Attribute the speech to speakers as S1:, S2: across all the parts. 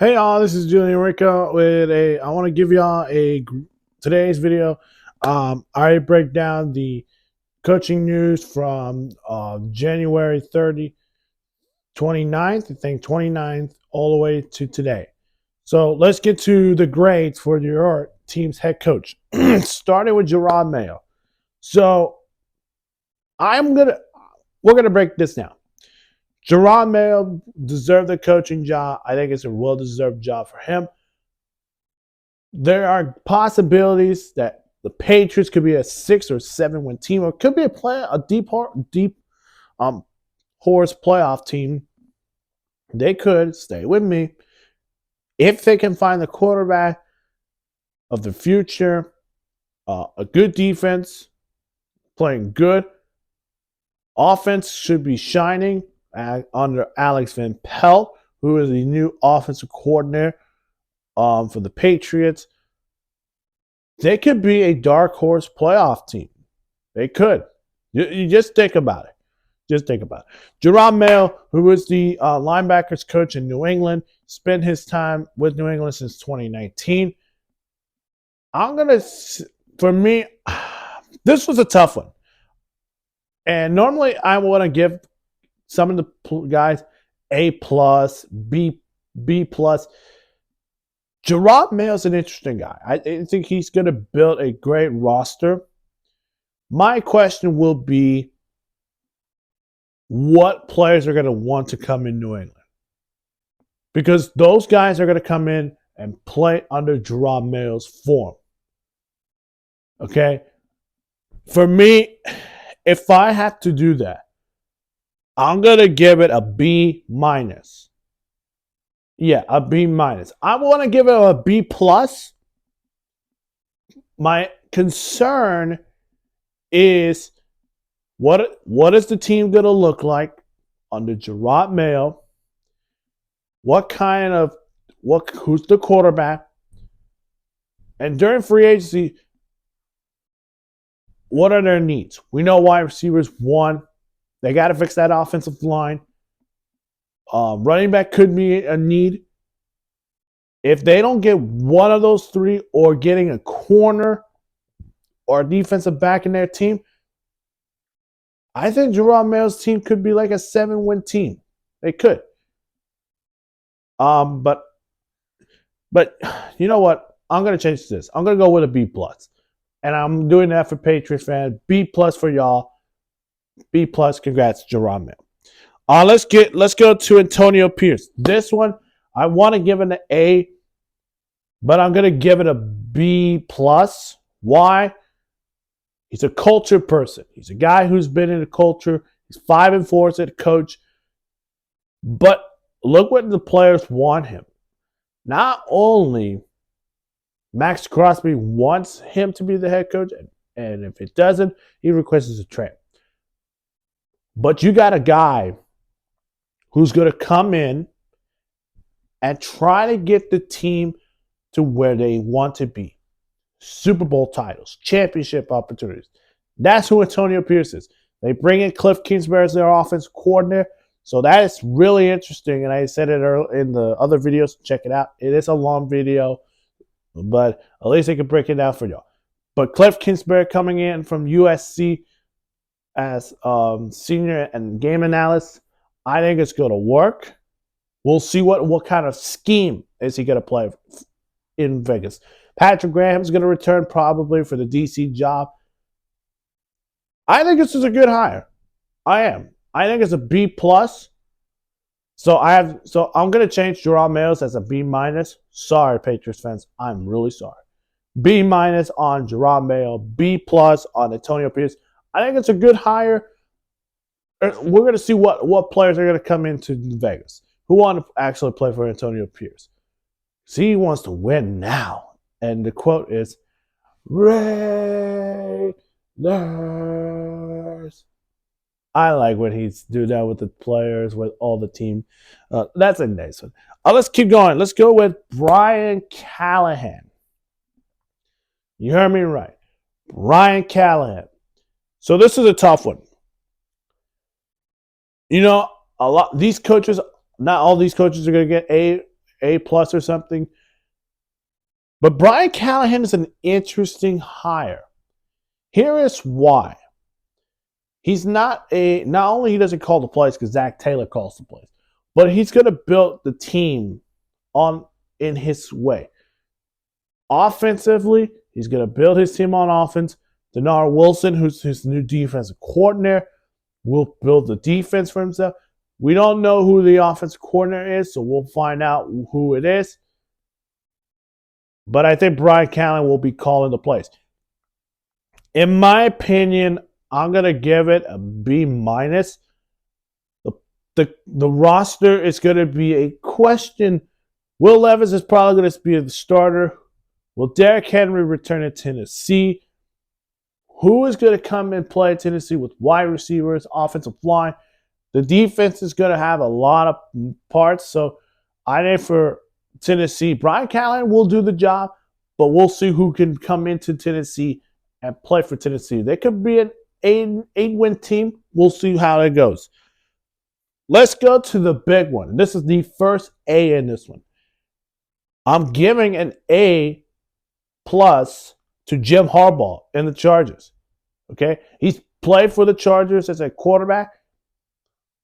S1: Hey y'all, this is Julian Rico with I want to give y'all today's video. I break down the coaching news from January 30, 29th, I think 29th, all the way to today. So let's get to the grades for your team's head coach. Starting with Gerard Mayo. So we're gonna break this down. Gerard Mayo deserved the coaching job. I think it's a well-deserved job for him. There are possibilities that the Patriots could be a 6 or 7 win team, or it could be a deep horse playoff team. They could stay with me if they can find the quarterback of the future, a good defense, playing good. Offense should be shining under Alex Van Pelt, who is the new offensive coordinator for the Patriots. They could be a dark horse playoff team. They could. You just think about it. Just think about it. Gerard Mayo, who was the linebackers coach in New England, spent his time with New England since 2019. For me, this was a tough one. And normally I want to give some of the guys A+, B+. Gerard Mayo's an interesting guy. I think he's going to build a great roster. My question will be, what players are going to want to come in New England? Because those guys are going to come in and play under Gerard Mayo's form. Okay? For me, if I have to do that, I'm going to give it a B-. Yeah, a B-. I want to give it a B+. My concern is what is the team going to look like under Gerard Mayo? Who's the quarterback? And during free agency, what are their needs? We know wide receivers, one. They got to fix that offensive line. Running back could be a need. If they don't get one of those three, or getting a corner or a defensive back in their team, I think Gerard Mayo's team could be like a 7-win team. They could. But you know what? I'm going to change this. I'm going to go with a B+. And I'm doing that for Patriots fans. B+ for y'all. B+, congrats, Gerard Mayo. Let's go to Antonio Pierce. This one, I want to give it an A, but I'm going to give it a B+. Why? He's a culture person. He's a guy who's been in the culture. He's 5-4 as a coach. But look what the players want him. Not only Max Crosby wants him to be the head coach, and if it doesn't, he requests a trade. But you got a guy who's going to come in and try to get the team to where they want to be. Super Bowl titles, championship opportunities. That's who Antonio Pierce is. They bring in Cliff Kingsbury as their offensive coordinator. So that is really interesting. And I said it in the other videos. Check it out. It is a long video, but at least I can break it down for y'all. But Cliff Kingsbury coming in from USC as senior and game analyst, I think it's going to work. We'll see what kind of scheme is he going to play in Vegas. Patrick Graham's going to return probably for the DC job. I think this is a good hire. I think it's a B+. So I'm going to change Gerard Mayo's as a B-. Sorry, Patriots fans. I'm really sorry. B- on Gerard Mayo. B+ on Antonio Pierce. I think it's a good hire. We're going to see what players are going to come into Vegas who want to actually play for Antonio Pierce. See, he wants to win now. And the quote is, Raiders. I like when he's do that with the players, with all the team. That's a nice one. Let's keep going. Let's go with Brian Callahan. You heard me right. Brian Callahan. So this is a tough one. You know, these coaches, not all these coaches are going to get A plus or something. But Brian Callahan is an interesting hire. Here is why. He's not only he doesn't call the plays because Zach Taylor calls the plays, but he's going to build the team in his way. Offensively, he's going to build his team on offense. Denard Wilson, who's his new defensive coordinator, will build the defense for himself. We don't know who the offensive coordinator is, so we'll find out who it is. But I think Brian Callahan will be calling the plays. In my opinion, I'm going to give it a B minus. The roster is going to be a question. Will Levis is probably going to be the starter. Will Derrick Henry return to Tennessee? Who is going to come and play Tennessee with wide receivers, offensive line? The defense is going to have a lot of parts. So I think for Tennessee, Brian Callahan will do the job, but we'll see who can come into Tennessee and play for Tennessee. They could be an 8-win team. We'll see how it goes. Let's go to the big one. This is the first A in this one. I'm giving an A plus to Jim Harbaugh and the Chargers. Okay? He's played for the Chargers as a quarterback,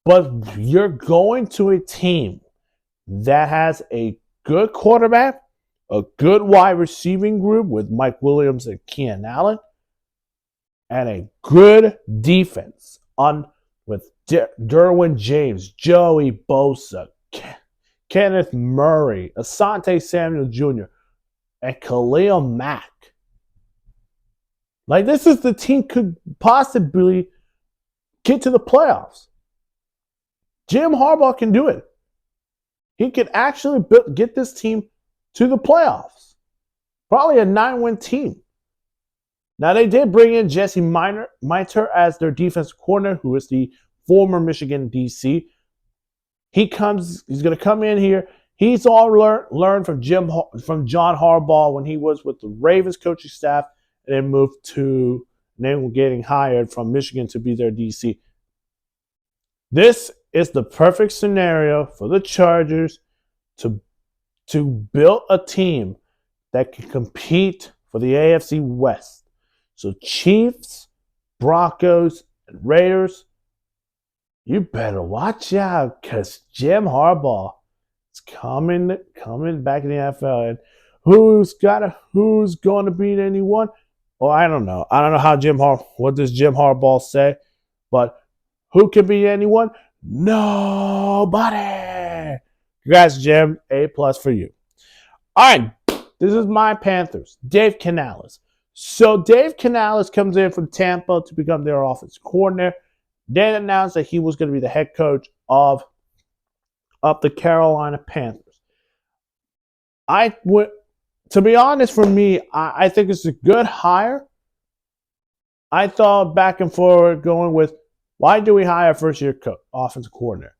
S1: but you're going to a team that has a good quarterback, a good wide receiving group with Mike Williams and Keenan Allen, and a good defense with Derwin James, Joey Bosa, Kenneth Murray, Asante Samuel Jr., and Khalil Mack. Like, this is the team could possibly get to the playoffs. Jim Harbaugh can do it. He can actually get this team to the playoffs. Probably a 9-win team. Now, they did bring in Jesse Minter as their defensive coordinator, who is the former Michigan DC. He's going to come in here. He's all learned from John Harbaugh when he was with the Ravens coaching staff and then moved to, and then getting hired from Michigan to be their DC. This is the perfect scenario for the Chargers to build a team that can compete for the AFC West. So Chiefs, Broncos, and Raiders, you better watch out because Jim Harbaugh is coming back in the NFL. And who's going to beat anyone? Well, I don't know. I don't know what does Jim Harbaugh say, but who can beat anyone? Nobody. Congrats, Jim. A plus for you. All right. This is my Panthers. Dave Canales. So Dave Canales comes in from Tampa to become their offensive coordinator. Then announced that he was going to be the head coach of the Carolina Panthers. To be honest, for me, I think it's a good hire. I thought back and forward going with, why do we hire a first-year offensive coordinator?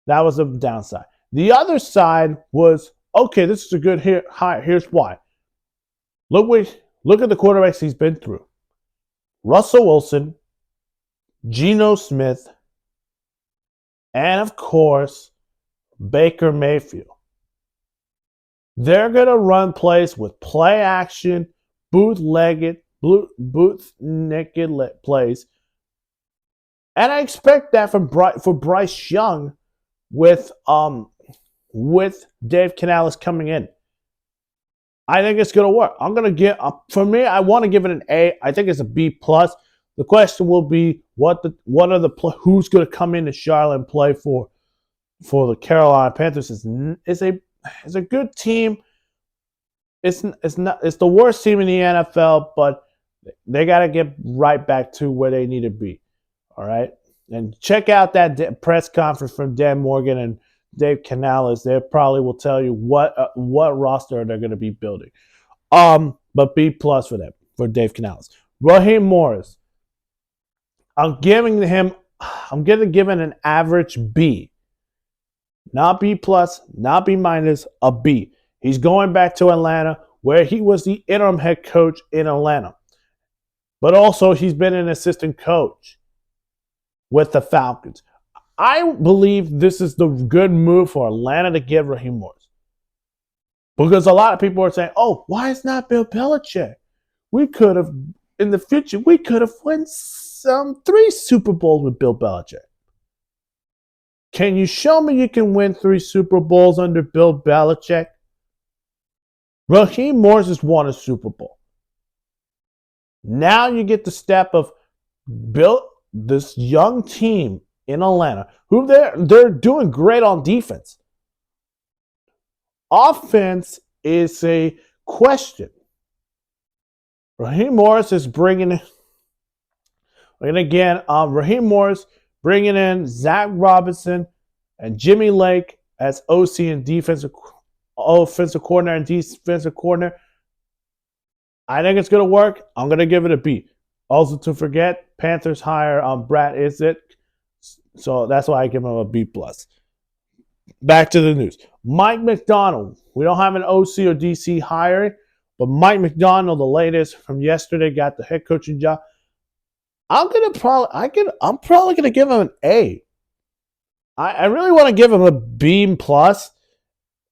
S1: That was the downside. The other side was, okay, this is a good hire. Here's why. Look at the quarterbacks he's been through. Russell Wilson, Geno Smith, and of course, Baker Mayfield. They're going to run plays with play action, bootlegged plays. And I expect that for Bryce Young with Dave Canales coming in. I think it's going to work. For me, I want to give it an A. I think it's a B plus. The question will be who's going to come into Charlotte and play for the Carolina Panthers. It's a good team. It's the worst team in the NFL, but they got to get right back to where they need to be. All right, and check out that press conference from Dan Morgan and Dave Canales. They probably will tell you what roster they're going to be building. But B plus for them, for Dave Canales. Raheem Morris. I'm going to give it an average B. Not B plus, not B minus, a B. He's going back to Atlanta, where he was the interim head coach in Atlanta. But also, he's been an assistant coach with the Falcons. I believe this is the good move for Atlanta to give Raheem Morris. Because a lot of people are saying, oh, why is not Bill Belichick? We could have, in the future, we could have won some 3 Super Bowls with Bill Belichick. Can you show me you can win 3 Super Bowls under Bill Belichick? Raheem Morris has won a Super Bowl. Now you get the step of build this young team in Atlanta, who they're doing great on defense. Offense is a question. Raheem Morris is bringing in, and again, Raheem Morris bringing in Zach Robinson and Jimmy Lake as OC and offensive coordinator and defensive coordinator. I think it's going to work. I'm going to give it a B. Also, to forget, Panthers hire Brad Izzett, so that's why I give him a B+. Back to the news. Mike Macdonald. We don't have an OC or DC hiring, but Mike Macdonald, the latest from yesterday, got the head coaching job. I'm probably gonna give him an A. I really want to give him a B+.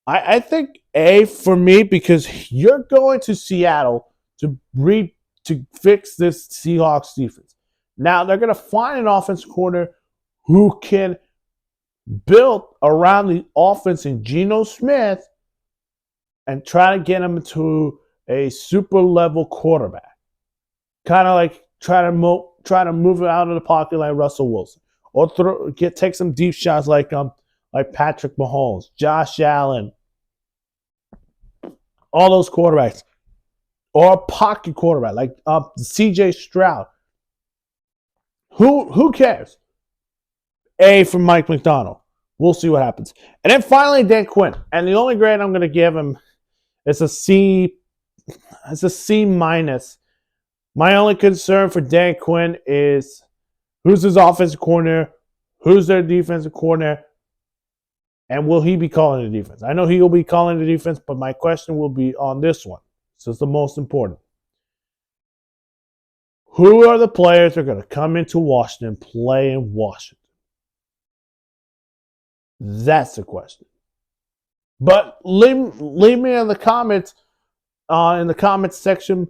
S1: I think A for me because you're going to Seattle to fix this Seahawks defense. Now they're gonna find an offense coordinator who can build around the offense in Geno Smith and try to get him to a super level quarterback. Kind of like try to move it out of the pocket like Russell Wilson, or take some deep shots like Patrick Mahomes, Josh Allen, all those quarterbacks, or a pocket quarterback like C.J. Stroud. Who cares? A from Mike Macdonald. We'll see what happens. And then finally, Dan Quinn. And the only grade I'm going to give him is a C. It's a C-. My only concern for Dan Quinn is who's his offensive coordinator, who's their defensive coordinator, and will he be calling the defense? I know he will be calling the defense, but my question will be on this one. So it's the most important. Who are the players that are going to come into Washington and play in Washington? That's the question. But leave me in the comments, section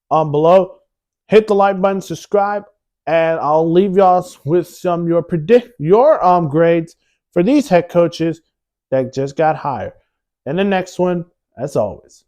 S1: below. Hit the like button, subscribe, and I'll leave y'all with some your grades for these head coaches that just got hired. And the next one, as always,